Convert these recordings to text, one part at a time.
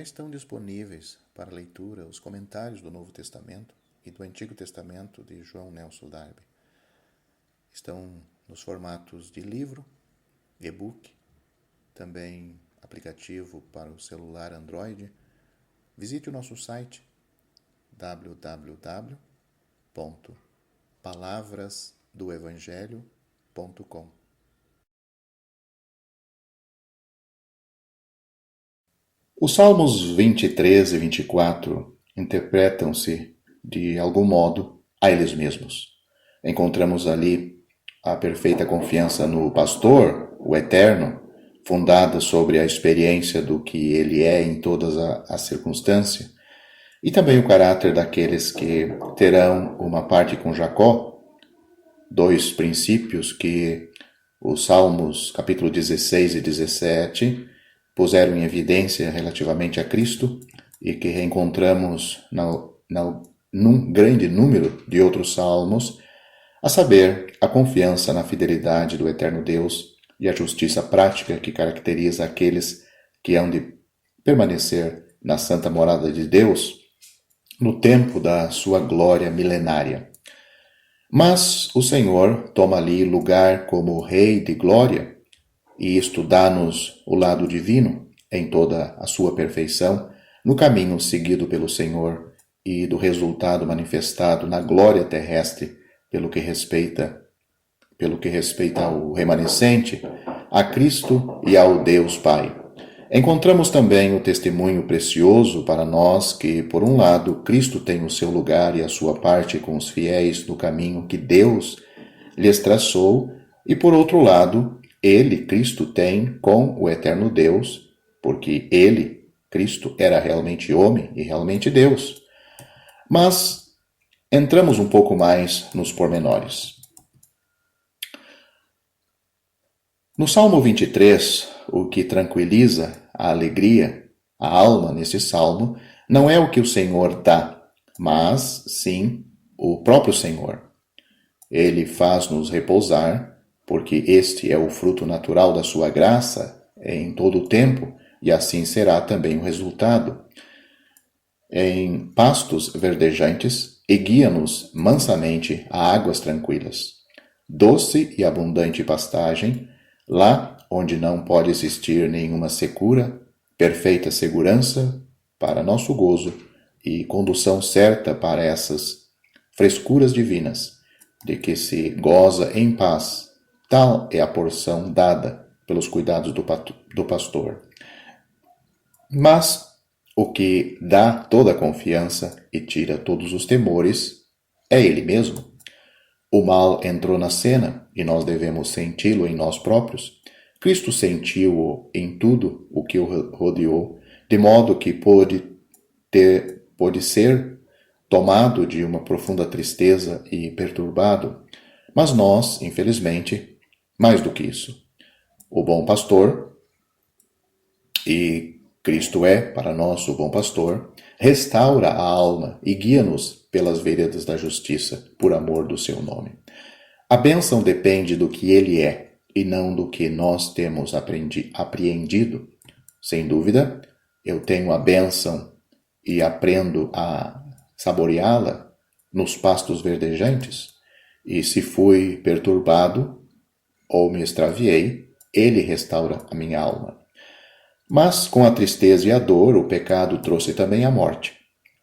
estão disponíveis para leitura os comentários do Novo Testamento e do Antigo Testamento de João Nelson Darby. Estão nos formatos de livro, e-book, também aplicativo para o celular Android. Visite o nosso site www.palavrasdoevangelho.com. Os Salmos 23 e 24 interpretam-se, de algum modo, a eles mesmos. Encontramos ali a perfeita confiança no pastor, o Eterno, fundada sobre a experiência do que ele é em todas as circunstâncias, e também o caráter daqueles que terão uma parte com Jacó, dois princípios que os Salmos, capítulo 16 e 17, puseram em evidência relativamente a Cristo e que reencontramos num grande número de outros salmos, a saber, a confiança na fidelidade do eterno Deus e a justiça prática que caracteriza aqueles que hão de permanecer na santa morada de Deus no tempo da sua glória milenária. Mas o Senhor toma ali lugar como Rei de glória, e isto dá-nos o lado divino, em toda a sua perfeição, no caminho seguido pelo Senhor e do resultado manifestado na glória terrestre, pelo que respeita ao remanescente, a Cristo e ao Deus Pai. Encontramos também o testemunho precioso para nós que, por um lado, Cristo tem o seu lugar e a sua parte com os fiéis no caminho que Deus lhes traçou, e, por outro lado, ele, Cristo, tem com o eterno Deus, porque ele, Cristo, era realmente homem e realmente Deus. Mas entramos um pouco mais nos pormenores. No Salmo 23, o que tranquiliza a alegria, a alma nesse salmo, não é o que o Senhor dá, mas sim o próprio Senhor. Ele faz-nos repousar, porque este é o fruto natural da sua graça em todo o tempo, e assim será também o resultado. Em pastos verdejantes, e guia-nos mansamente a águas tranquilas. Doce e abundante pastagem, lá onde não pode existir nenhuma secura, perfeita segurança para nosso gozo e condução certa para essas frescuras divinas, de que se goza em paz. Tal é a porção dada pelos cuidados do pastor. Mas o que dá toda a confiança e tira todos os temores é ele mesmo. O mal entrou na cena e nós devemos senti-lo em nós próprios. Cristo sentiu-o em tudo o que o rodeou, de modo que pôde ser tomado de uma profunda tristeza e perturbado. Mas nós, infelizmente, mais do que isso, o bom pastor, e Cristo é para nós o bom pastor, restaura a alma e guia-nos pelas veredas da justiça, por amor do seu nome. A bênção depende do que ele é, e não do que nós temos apreendido. Sem dúvida, eu tenho a bênção e aprendo a saboreá-la nos pastos verdejantes, e se fui perturbado ou me extraviei, ele restaura a minha alma. Mas com a tristeza e a dor, o pecado trouxe também a morte.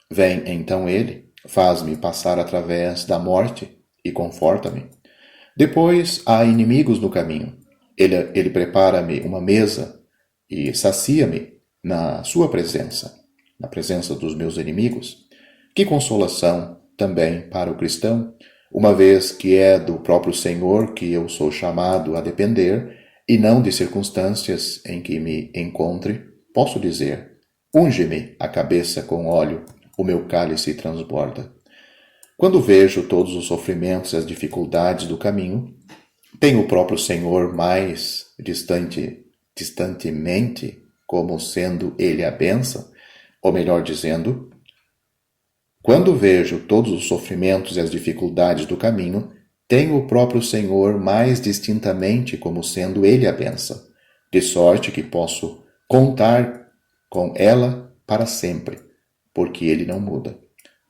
Vem então ele, faz-me passar através da morte e conforta-me. Depois há inimigos no caminho. Ele prepara-me uma mesa e sacia-me na sua presença, na presença dos meus inimigos. Que consolação também para o cristão, uma vez que é do próprio Senhor que eu sou chamado a depender, e não de circunstâncias em que me encontre, posso dizer: unge-me a cabeça com óleo, o meu cálice transborda. Quando vejo todos os sofrimentos e as dificuldades do caminho, tem o próprio Senhor mais distantemente como sendo ele a bênção, ou melhor dizendo, quando vejo todos os sofrimentos e as dificuldades do caminho, tem o próprio Senhor mais distintamente como sendo ele a bênção, de sorte que posso contar com ela para sempre, porque ele não muda.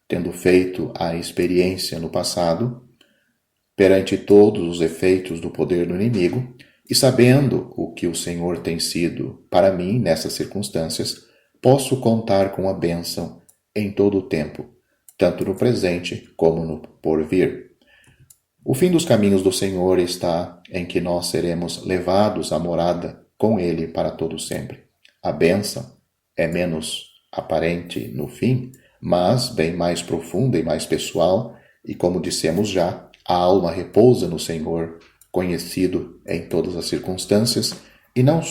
Tendo feito a experiência no passado, perante todos os efeitos do poder do inimigo, e sabendo o que o Senhor tem sido para mim nessas circunstâncias, posso contar com a bênção em todo o tempo, tanto no presente como no porvir. O fim dos caminhos do Senhor está em que nós seremos levados à morada com Ele para todo sempre. A bênção é menos aparente no fim, mas bem mais profunda e mais pessoal, e como dissemos já, a alma repousa no Senhor, conhecido em todas as circunstâncias, e não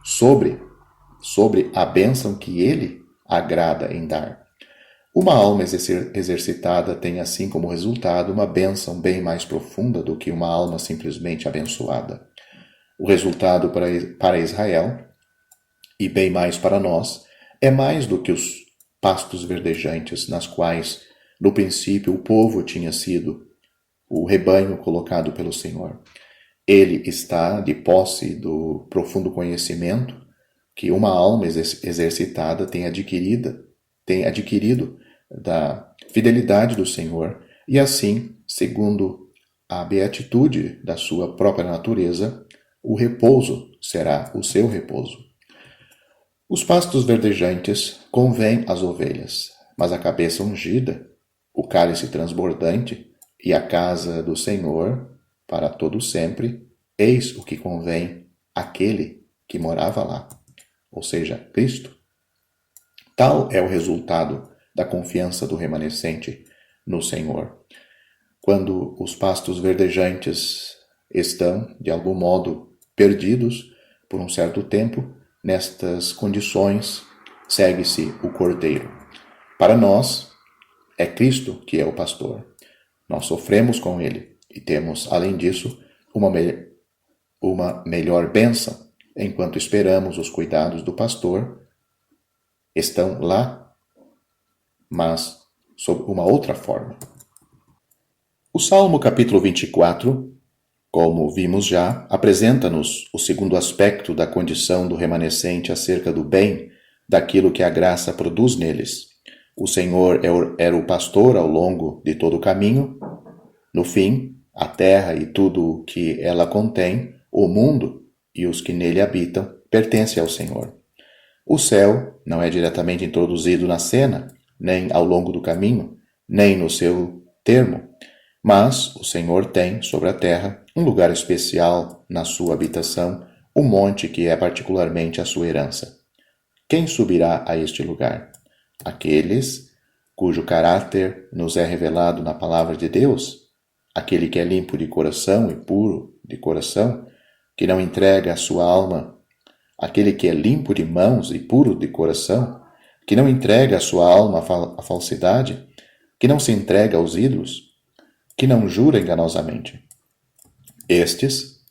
sobre a bênção que Ele agrada em dar. Uma alma exercitada tem assim como resultado uma bênção bem mais profunda do que uma alma simplesmente abençoada. O resultado para Israel, e bem mais para nós, é mais do que os pastos verdejantes nas quais, no princípio, o povo tinha sido o rebanho colocado pelo Senhor. Ele está de posse do profundo conhecimento que uma alma exercitada tem adquirido da fidelidade do Senhor, e assim, segundo a beatitude da sua própria natureza, o repouso será o seu repouso. Os pastos verdejantes convêm às ovelhas, mas a cabeça ungida, o cálice transbordante e a casa do Senhor, para todo sempre, eis o que convém àquele que morava lá, ou seja, Cristo. Tal é o resultado da confiança do remanescente no Senhor. Quando os pastos verdejantes estão, de algum modo, perdidos por um certo tempo, nestas condições segue-se o Cordeiro. Para nós, é Cristo que é o pastor. Nós sofremos com ele e temos, além disso, uma melhor bênção, enquanto esperamos os cuidados do pastor. Estão lá, mas sob uma outra forma. O Salmo capítulo 24, como vimos já, apresenta-nos o segundo aspecto da condição do remanescente acerca do bem, daquilo que a graça produz neles. O Senhor era o pastor ao longo de todo o caminho. No fim, a terra e tudo o que ela contém, o mundo e os que nele habitam, pertencem ao Senhor. O céu não é diretamente introduzido na cena, nem ao longo do caminho, nem no seu termo, mas o Senhor tem, sobre a terra, um lugar especial na sua habitação, um monte que é particularmente a sua herança. Quem subirá a este lugar? Aqueles cujo caráter nos é revelado na palavra de Deus, aquele que é limpo de coração e puro de coração, que não entrega a sua alma, aquele que é limpo de mãos e puro de coração, que não entrega a sua alma à falsidade, que não se entrega aos ídolos, que não jura enganosamente. Estes,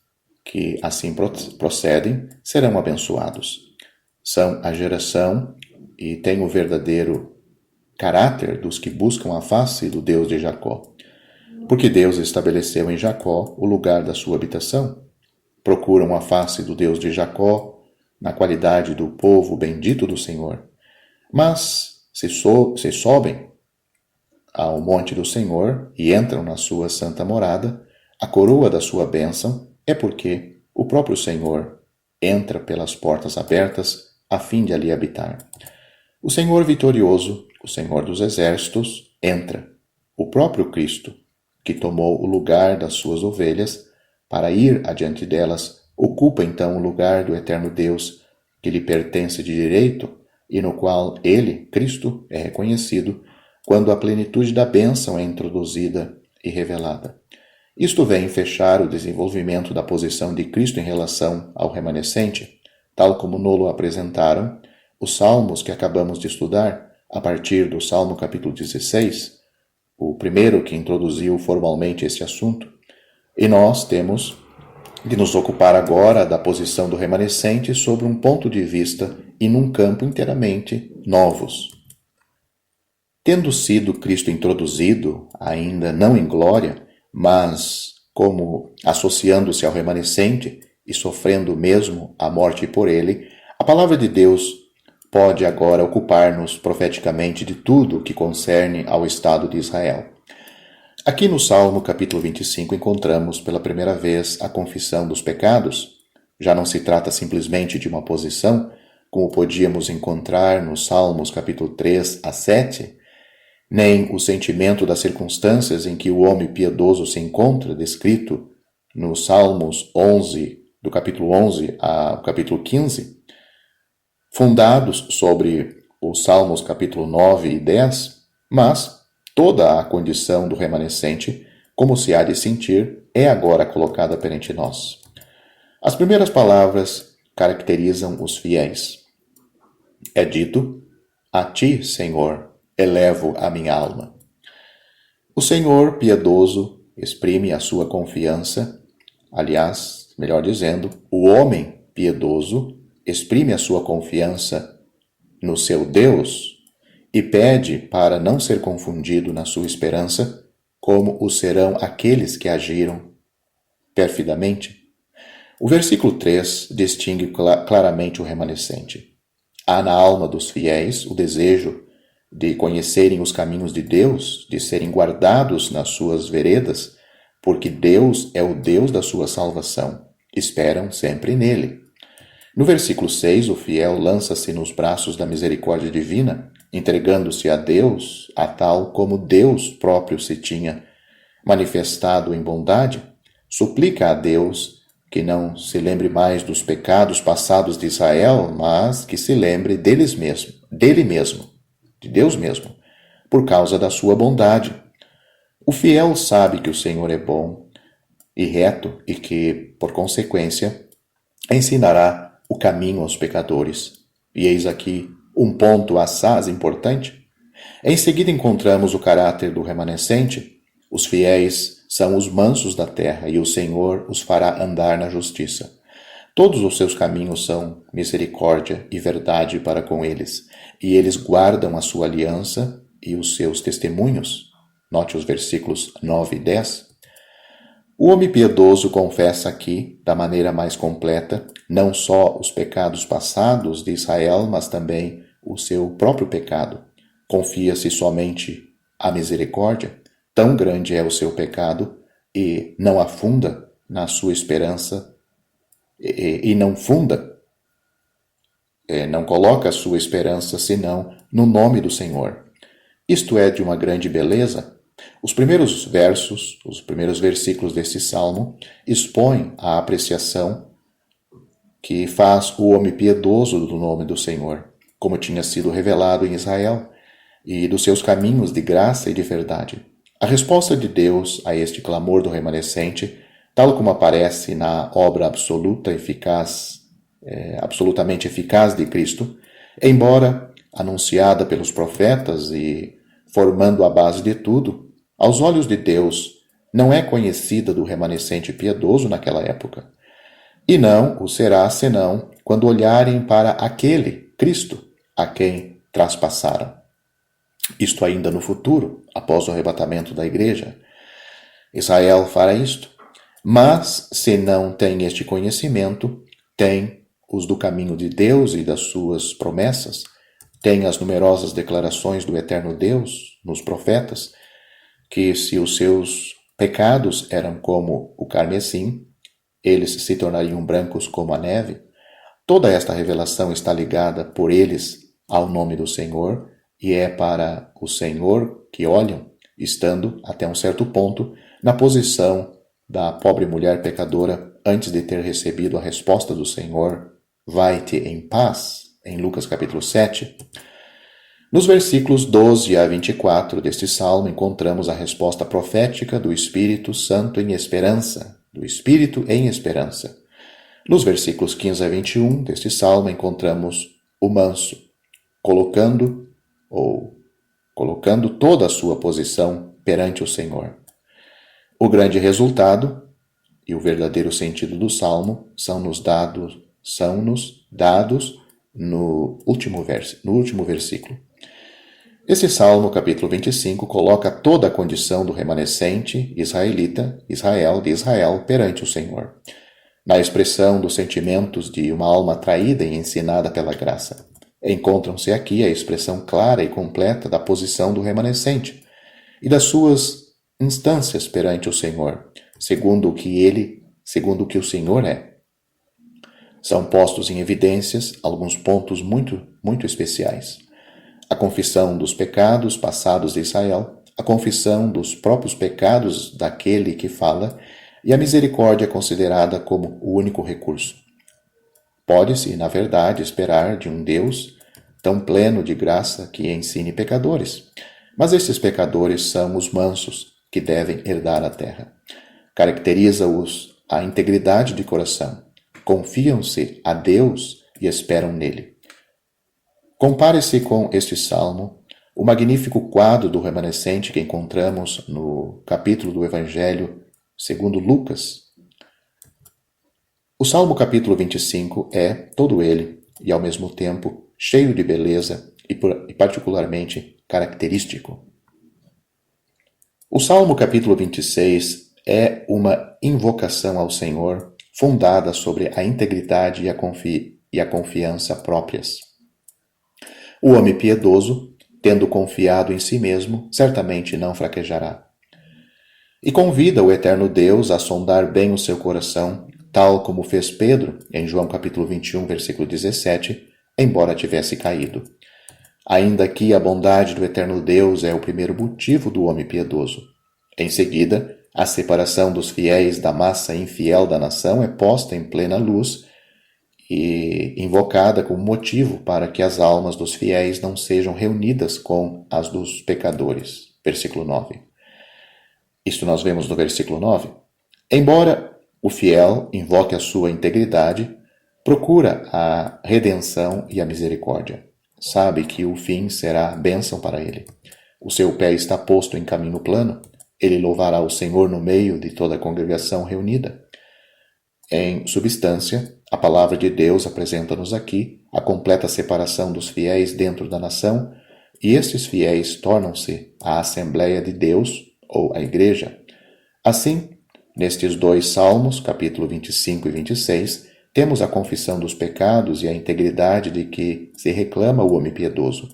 que assim procedem, serão abençoados. São a geração e têm o verdadeiro caráter dos que buscam a face do Deus de Jacó. Porque Deus estabeleceu em Jacó o lugar da sua habitação. Procuram a face do Deus de Jacó na qualidade do povo bendito do Senhor. Mas se sobem ao monte do Senhor e entram na sua santa morada, a coroa da sua bênção é porque o próprio Senhor entra pelas portas abertas a fim de ali habitar. O Senhor vitorioso, o Senhor dos exércitos, entra, o próprio Cristo, que tomou o lugar das suas ovelhas, para ir adiante delas, ocupa então o lugar do eterno Deus, que lhe pertence de direito e no qual ele, Cristo, é reconhecido, quando a plenitude da bênção é introduzida e revelada. Isto vem fechar o desenvolvimento da posição de Cristo em relação ao remanescente, tal como nolo apresentaram os salmos que acabamos de estudar, a partir do Salmo capítulo 16, o primeiro que introduziu formalmente esse assunto. E nós temos de nos ocupar agora da posição do remanescente sobre um ponto de vista e num campo inteiramente novos. Tendo sido Cristo introduzido, ainda não em glória, mas como associando-se ao remanescente e sofrendo mesmo a morte por ele, a palavra de Deus pode agora ocupar-nos profeticamente de tudo o que concerne ao Estado de Israel. Aqui no Salmo capítulo 25 encontramos pela primeira vez a confissão dos pecados. Já não se trata simplesmente de uma posição, como podíamos encontrar nos Salmos capítulo 3 a 7, nem o sentimento das circunstâncias em que o homem piedoso se encontra, descrito nos Salmos 11, do capítulo 11 ao capítulo 15, fundados sobre os Salmos capítulo 9 e 10, mas toda a condição do remanescente, como se há de sentir, é agora colocada perante nós. As primeiras palavras caracterizam os fiéis. É dito: a ti, Senhor, elevo a minha alma. O Senhor piedoso exprime a sua confiança, aliás, melhor dizendo, o homem piedoso exprime a sua confiança no seu Deus e pede para não ser confundido na sua esperança, como o serão aqueles que agiram perfidamente. O versículo 3 distingue claramente o remanescente. Há na alma dos fiéis o desejo de conhecerem os caminhos de Deus, de serem guardados nas suas veredas, porque Deus é o Deus da sua salvação. Esperam sempre nele. No versículo 6, o fiel lança-se nos braços da misericórdia divina, entregando-se a Deus, a tal como Deus próprio se tinha manifestado em bondade, suplica a Deus que não se lembre mais dos pecados passados de Israel, mas que se lembre dele mesmo, de Deus mesmo, por causa da sua bondade. O fiel sabe que o Senhor é bom e reto e que, por consequência, ensinará o caminho aos pecadores. E eis aqui um ponto assaz importante. Em seguida encontramos o caráter do remanescente. Os fiéis são os mansos da terra, e o Senhor os fará andar na justiça. Todos os seus caminhos são misericórdia e verdade para com eles, e eles guardam a sua aliança e os seus testemunhos. Note os versículos 9 e 10. O homem piedoso confessa aqui, da maneira mais completa, não só os pecados passados de Israel, mas também o seu próprio pecado. Confia-se somente à misericórdia. Tão grande é o seu pecado e não afunda na sua esperança e não coloca a sua esperança senão no nome do Senhor. Isto é de uma grande beleza. Os primeiros versículos desse salmo expõem a apreciação que faz o homem piedoso do nome do Senhor, como tinha sido revelado em Israel, e dos seus caminhos de graça e de verdade. A resposta de Deus a este clamor do remanescente, tal como aparece na obra absolutamente eficaz de Cristo, embora anunciada pelos profetas e formando a base de tudo, aos olhos de Deus não é conhecida do remanescente piedoso naquela época. E não o será senão quando olharem para aquele Cristo a quem traspassaram. Isto ainda no futuro, após o arrebatamento da igreja. Israel fará isto. Mas, se não tem este conhecimento, tem os do caminho de Deus e das suas promessas, tem as numerosas declarações do eterno Deus nos profetas, que se os seus pecados eram como o carmesim, eles se tornariam brancos como a neve. Toda esta revelação está ligada por eles ao nome do Senhor, e é para o Senhor que olham, estando, até um certo ponto, na posição da pobre mulher pecadora antes de ter recebido a resposta do Senhor: vai-te em paz, em Lucas capítulo 7. Nos versículos 12 a 24 deste salmo encontramos a resposta profética do Espírito Santo em esperança, do Espírito em esperança. Nos versículos 15 a 21 deste salmo encontramos o manso, colocando toda a sua posição perante o Senhor. O grande resultado e o verdadeiro sentido do salmo são-nos dados no último versículo. Esse salmo, capítulo 25, coloca toda a condição do remanescente de Israel perante o Senhor, na expressão dos sentimentos de uma alma traída e ensinada pela graça. Encontram-se aqui a expressão clara e completa da posição do remanescente e das suas instâncias perante o Senhor, segundo o que o Senhor é. São postos em evidências alguns pontos muito especiais. A confissão dos pecados passados de Israel, a confissão dos próprios pecados daquele que fala e a misericórdia considerada como o único recurso. Pode-se, na verdade, esperar de um Deus tão pleno de graça que ensine pecadores, mas esses pecadores são os mansos que devem herdar a terra. Caracteriza-os a integridade de coração. Confiam-se a Deus e esperam nele. Compare-se com este salmo, o magnífico quadro do remanescente que encontramos no capítulo do Evangelho segundo Lucas. O Salmo capítulo 25 é, todo ele, e ao mesmo tempo, cheio de beleza e particularmente característico. O Salmo capítulo 26 é uma invocação ao Senhor fundada sobre a integridade e a confiança próprias. O homem piedoso, tendo confiado em si mesmo, certamente não fraquejará. E convida o eterno Deus a sondar bem o seu coração, tal como fez Pedro, em João capítulo 21, versículo 17, embora tivesse caído. Ainda que a bondade do eterno Deus é o primeiro motivo do homem piedoso. Em seguida, a separação dos fiéis da massa infiel da nação é posta em plena luz e invocada como motivo para que as almas dos fiéis não sejam reunidas com as dos pecadores. Versículo 9. Isto nós vemos no versículo 9. Embora o fiel invoque a sua integridade, procura a redenção e a misericórdia. Sabe que o fim será bênção para ele. O seu pé está posto em caminho plano. Ele louvará o Senhor no meio de toda a congregação reunida. Em substância, a palavra de Deus apresenta-nos aqui a completa separação dos fiéis dentro da nação, e estes fiéis tornam-se a Assembleia de Deus, ou a Igreja. Assim, nestes dois salmos, capítulo 25 e 26, temos a confissão dos pecados e a integridade de que se reclama o homem piedoso,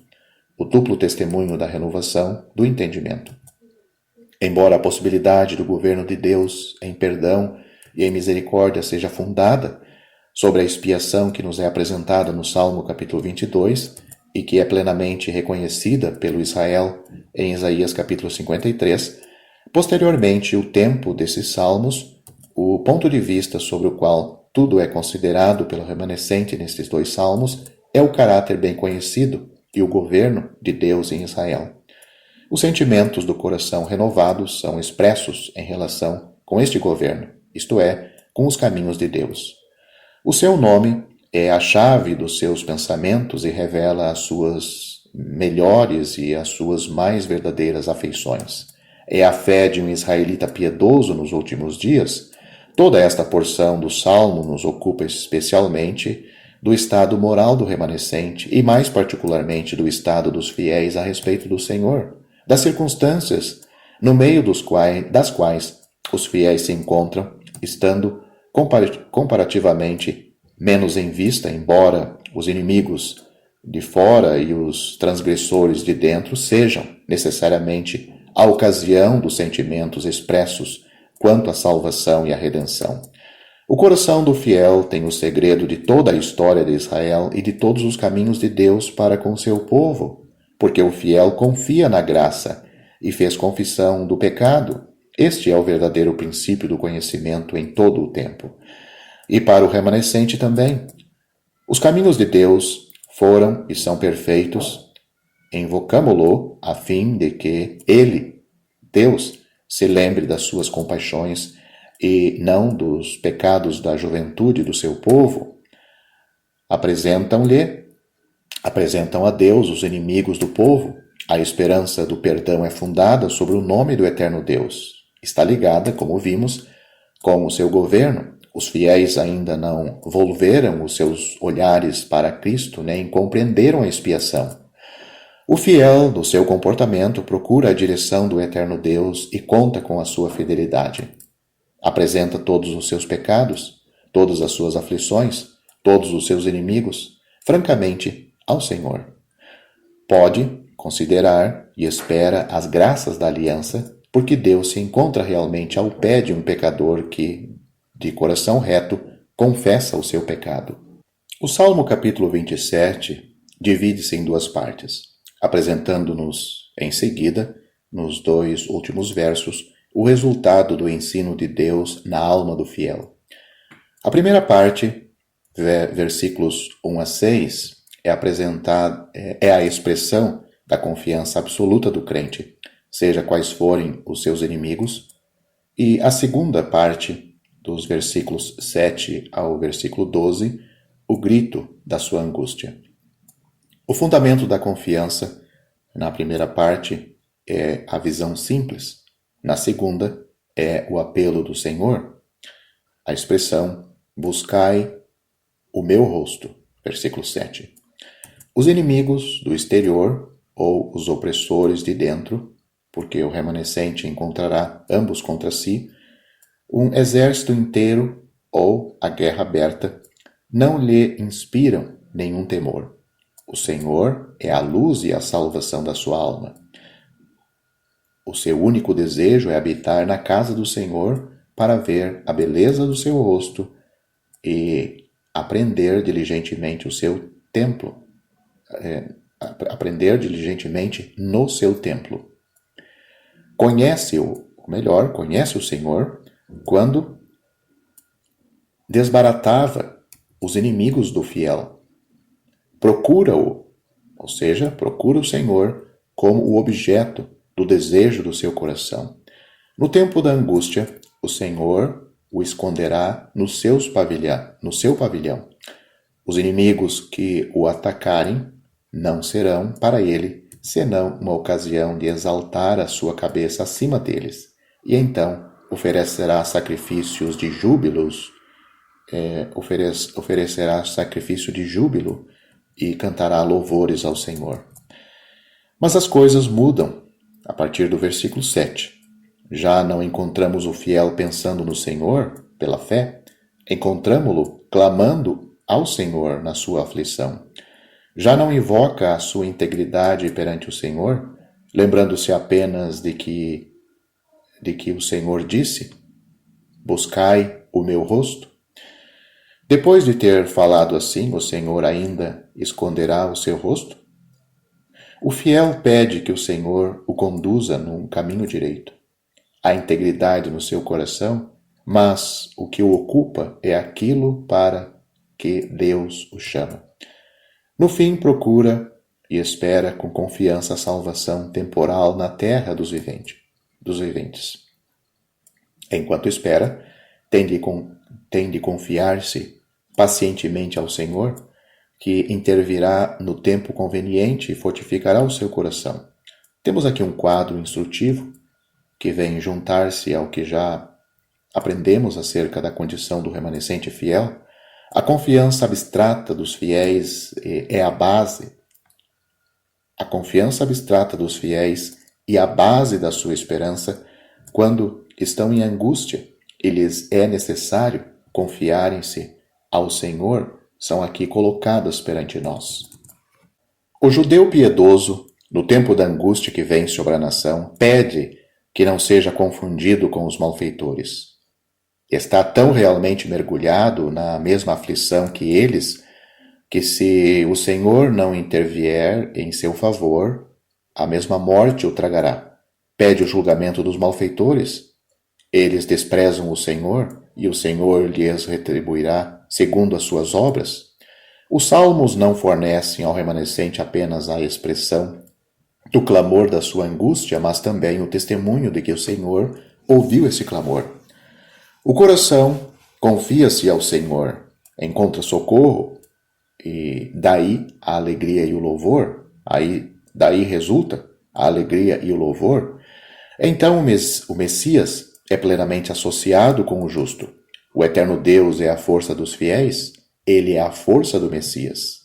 o duplo testemunho da renovação do entendimento. Embora a possibilidade do governo de Deus em perdão e em misericórdia seja fundada sobre a expiação que nos é apresentada no Salmo capítulo 22 e que é plenamente reconhecida pelo Israel em Isaías capítulo 53, posteriormente o tempo desses salmos, o ponto de vista sobre o qual tudo é considerado pelo remanescente nestes dois salmos, é o caráter bem conhecido e o governo de Deus em Israel. Os sentimentos do coração renovados são expressos em relação com este governo, isto é, com os caminhos de Deus. O seu nome é a chave dos seus pensamentos e revela as suas melhores e as suas mais verdadeiras afeições. É a fé de um israelita piedoso nos últimos dias. Toda esta porção do Salmo nos ocupa especialmente do estado moral do remanescente e mais particularmente do estado dos fiéis a respeito do Senhor, das circunstâncias no meio das quais os fiéis se encontram, estando comparativamente menos em vista, embora os inimigos de fora e os transgressores de dentro sejam necessariamente a ocasião dos sentimentos expressos quanto à salvação e à redenção. O coração do fiel tem o segredo de toda a história de Israel e de todos os caminhos de Deus para com seu povo, porque o fiel confia na graça e fez confissão do pecado. Este é o verdadeiro princípio do conhecimento em todo o tempo. E para o remanescente também. Os caminhos de Deus foram e são perfeitos. Invocamo-lo a fim de que ele, Deus, se lembre das suas compaixões e não dos pecados da juventude do seu povo. Apresentam a Deus os inimigos do povo. A esperança do perdão é fundada sobre o nome do eterno Deus. Está ligada, como vimos, com o seu governo. Os fiéis ainda não volveram os seus olhares para Cristo, nem compreenderam a expiação. O fiel, no seu comportamento, procura a direção do eterno Deus e conta com a sua fidelidade. Apresenta todos os seus pecados, todas as suas aflições, todos os seus inimigos, francamente, ao Senhor. Pode considerar e espera as graças da aliança, porque Deus se encontra realmente ao pé de um pecador que, de coração reto, confessa o seu pecado. O Salmo capítulo 27 divide-se em duas partes, apresentando-nos, em seguida, nos dois últimos versos, o resultado do ensino de Deus na alma do fiel. A primeira parte, versículos 1 a 6, é a expressão da confiança absoluta do crente, seja quais forem os seus inimigos, e a segunda parte, dos versículos 7 ao versículo 12, o grito da sua angústia. O fundamento da confiança, na primeira parte, é a visão simples, na segunda, é o apelo do Senhor, a expressão buscai o meu rosto, versículo 7. Os inimigos do exterior, ou os opressores de dentro, porque o remanescente encontrará ambos contra si, um exército inteiro ou a guerra aberta, não lhe inspiram nenhum temor. O Senhor é a luz e a salvação da sua alma. O seu único desejo é habitar na casa do Senhor para ver a beleza do seu rosto e aprender diligentemente o seu templo, aprender diligentemente no seu templo. Conhece o Senhor quando desbaratava os inimigos do fiel. Procura-o, ou seja, procura o Senhor como o objeto do desejo do seu coração. No tempo da angústia, o Senhor o esconderá no seu pavilhão. Os inimigos que o atacarem não serão para ele senão uma ocasião de exaltar a sua cabeça acima deles, e então oferecerá sacrifícios de júbilos, oferecerá sacrifício de júbilo e cantará louvores ao Senhor. Mas as coisas mudam a partir do versículo 7. Já não encontramos o fiel pensando no Senhor pela fé, encontramo-lo clamando ao Senhor na sua aflição. Já não invoca a sua integridade perante o Senhor, lembrando-se apenas de que o Senhor disse: buscai o meu rosto. Depois de ter falado assim, o Senhor ainda esconderá o seu rosto? O fiel pede que o Senhor o conduza num caminho direito. Há integridade no seu coração, mas o que o ocupa é aquilo para que Deus o chama. No fim, procura e espera com confiança a salvação temporal na terra dos viventes. Enquanto espera, tem de confiar-se pacientemente ao Senhor, que intervirá no tempo conveniente e fortificará o seu coração. Temos aqui um quadro instrutivo que vem juntar-se ao que já aprendemos acerca da condição do remanescente fiel. A confiança abstrata dos fiéis é a base. A confiança abstrata dos fiéis e a base da sua esperança quando estão em angústia e lhes é necessário confiarem-se ao Senhor são aqui colocadas perante nós. O judeu piedoso, no tempo da angústia que vem sobre a nação, pede que não seja confundido com os malfeitores. Está tão realmente mergulhado na mesma aflição que eles, que se o Senhor não intervier em seu favor, a mesma morte o tragará. Pede o julgamento dos malfeitores. Eles desprezam o Senhor, e o Senhor lhes retribuirá segundo as suas obras. Os salmos não fornecem ao remanescente apenas a expressão do clamor da sua angústia, mas também o testemunho de que o Senhor ouviu esse clamor. O coração confia-se ao Senhor, encontra socorro, e daí a alegria e o louvor, daí resulta a alegria e o louvor. Então o Messias é plenamente associado com o justo. O eterno Deus é a força dos fiéis, ele é a força do Messias.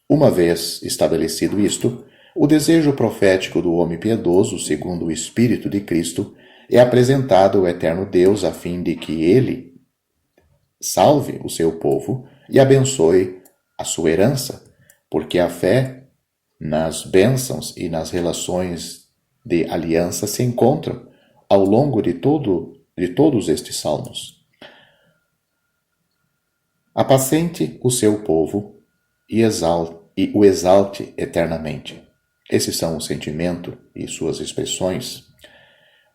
Uma vez estabelecido isto, o desejo profético do homem piedoso, segundo o Espírito de Cristo, é apresentado ao eterno Deus a fim de que ele salve o seu povo e abençoe a sua herança, porque a fé nas bênçãos e nas relações de aliança se encontram ao longo de todos estes salmos. Apacente o seu povo e o exalte eternamente. Esses são o sentimento e suas expressões.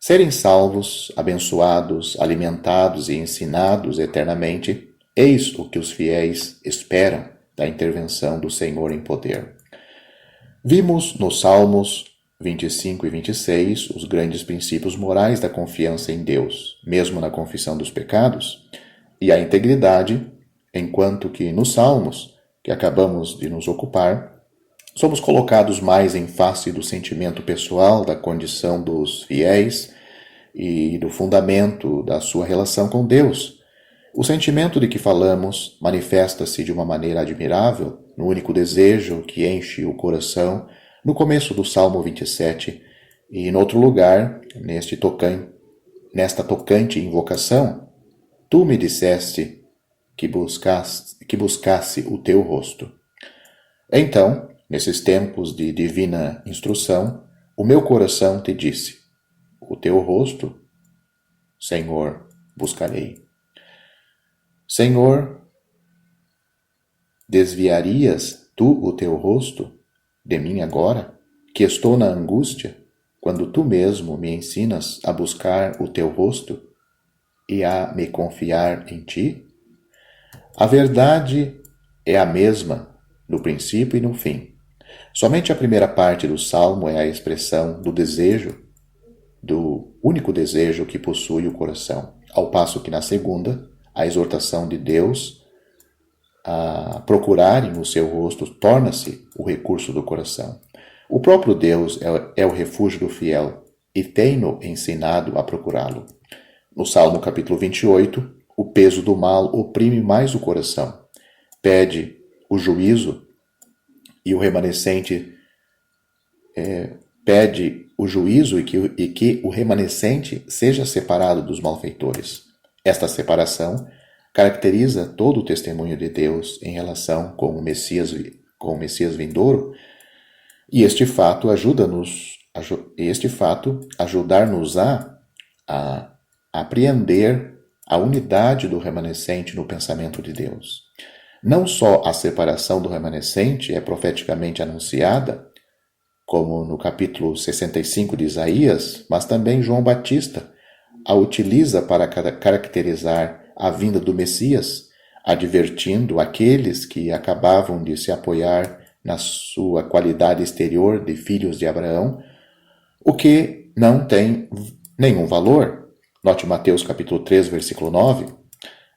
Serem salvos, abençoados, alimentados e ensinados eternamente, eis o que os fiéis esperam da intervenção do Senhor em poder. Vimos nos Salmos 25 e 26 os grandes princípios morais da confiança em Deus, mesmo na confissão dos pecados, e a integridade, enquanto que nos Salmos, que acabamos de nos ocupar, somos colocados mais em face do sentimento pessoal da condição dos fiéis e do fundamento da sua relação com Deus. O sentimento de que falamos manifesta-se de uma maneira admirável no único desejo que enche o coração no começo do Salmo 27 e, em outro lugar, nesta tocante invocação, tu me disseste que buscasse o teu rosto. Então, nesses tempos de divina instrução, o meu coração te disse: o teu rosto, Senhor, buscarei. Senhor, desviarias tu o teu rosto de mim agora, que estou na angústia, quando tu mesmo me ensinas a buscar o teu rosto e a me confiar em ti? A verdade é a mesma no princípio e no fim. Somente a primeira parte do salmo é a expressão do desejo, do único desejo que possui o coração, ao passo que na segunda, a exortação de Deus a procurarem o seu rosto torna-se o recurso do coração. O próprio Deus é o refúgio do fiel e tem-no ensinado a procurá-lo. No Salmo capítulo 28, o peso do mal oprime mais o coração. Pede o juízo e o remanescente e que o remanescente seja separado dos malfeitores. Esta separação caracteriza todo o testemunho de Deus em relação com o Messias vindouro, e este fato ajudar-nos a apreender a unidade do remanescente no pensamento de Deus. Não só a separação do remanescente é profeticamente anunciada, como no capítulo 65 de Isaías, mas também João Batista a utiliza para caracterizar a vinda do Messias, advertindo aqueles que acabavam de se apoiar na sua qualidade exterior de filhos de Abraão, o que não tem nenhum valor. Note Mateus capítulo 3, versículo 9.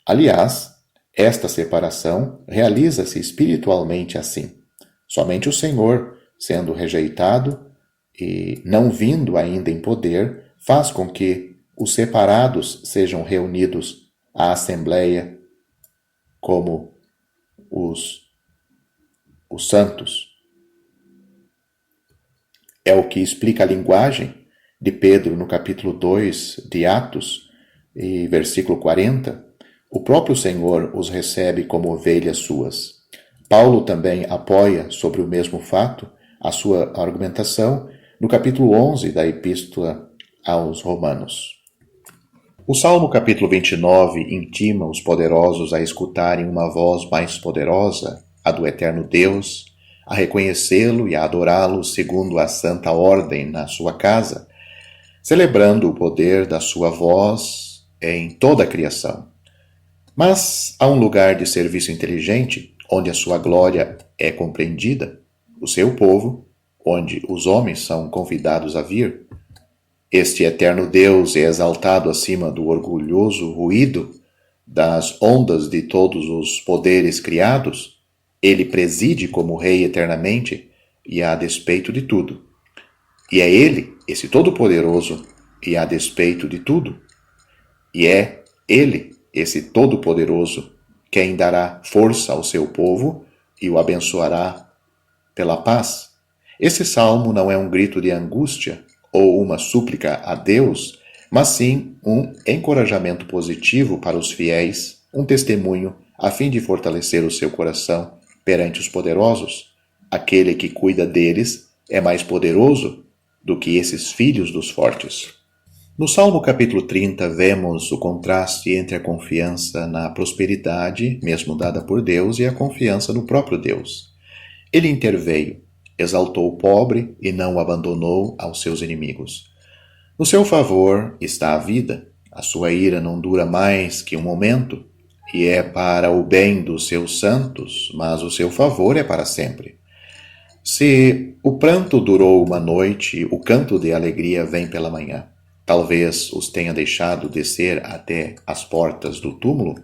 Aliás, esta separação realiza-se espiritualmente assim. Somente o Senhor, sendo rejeitado e não vindo ainda em poder, faz com que os separados sejam reunidos à Assembleia como os santos. É o que explica a linguagem de Pedro no capítulo 2 de Atos, e versículo 40. O próprio Senhor os recebe como ovelhas suas. Paulo também apoia sobre o mesmo fato a sua argumentação no capítulo 11 da Epístola aos Romanos. O Salmo capítulo 29 intima os poderosos a escutarem uma voz mais poderosa, a do eterno Deus, a reconhecê-lo e a adorá-lo segundo a santa ordem na sua casa, celebrando o poder da sua voz em toda a criação. Mas há um lugar de serviço inteligente, onde a sua glória é compreendida, o seu povo, onde os homens são convidados a vir. Este eterno Deus é exaltado acima do orgulhoso ruído das ondas de todos os poderes criados. Ele preside como rei eternamente e a despeito de tudo. E é ele, esse todo-poderoso, e a despeito de tudo. E é ele, esse todo-poderoso, quem dará força ao seu povo e o abençoará pela paz. Esse salmo não é um grito de angústia ou uma súplica a Deus, mas sim um encorajamento positivo para os fiéis, um testemunho a fim de fortalecer o seu coração perante os poderosos, Aquele que cuida deles é mais poderoso do que esses filhos dos fortes. No Salmo capítulo 30, vemos o contraste entre a confiança na prosperidade, mesmo dada por Deus, e a confiança no próprio Deus. Ele interveio, exaltou o pobre e não o abandonou aos seus inimigos. No seu favor está a vida. A sua ira não dura mais que um momento, e é para o bem dos seus santos, mas o seu favor é para sempre. Se o pranto durou uma noite, o canto de alegria vem pela manhã. Talvez os tenha deixado descer até as portas do túmulo,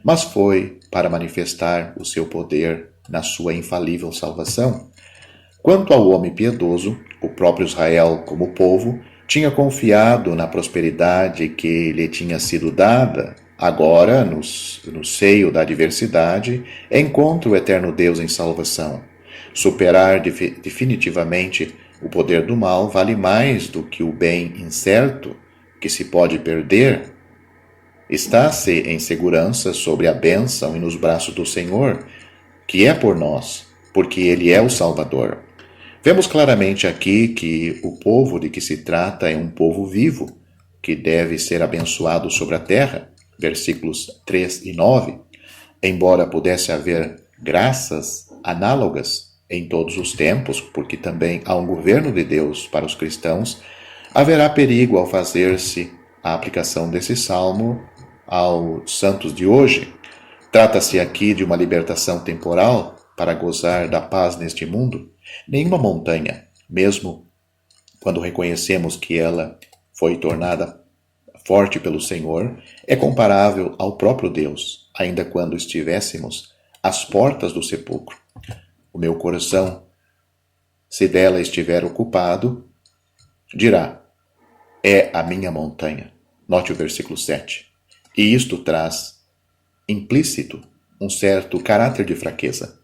mas foi para manifestar o seu poder na sua infalível salvação. Quanto ao homem piedoso, o próprio Israel, como povo, tinha confiado na prosperidade que lhe tinha sido dada. Agora, no seio da adversidade, encontra o eterno Deus em salvação. Superar definitivamente o poder do mal vale mais do que o bem incerto, que se pode perder. Está-se em segurança sobre a bênção e nos braços do Senhor, que é por nós, porque Ele é o Salvador. Vemos claramente aqui que o povo de que se trata é um povo vivo, que deve ser abençoado sobre a terra, versículos 3 e 9. Embora pudesse haver graças análogas em todos os tempos, porque também há um governo de Deus para os cristãos, haverá perigo ao fazer-se a aplicação desse salmo aos santos de hoje. Trata-se aqui de uma libertação temporal para gozar da paz neste mundo. Nenhuma montanha, mesmo quando reconhecemos que ela foi tornada forte pelo Senhor, é comparável ao próprio Deus, ainda quando estivéssemos às portas do sepulcro. O meu coração, se dela estiver ocupado, dirá: é a minha montanha. Note o versículo 7. E isto traz implícito um certo caráter de fraqueza.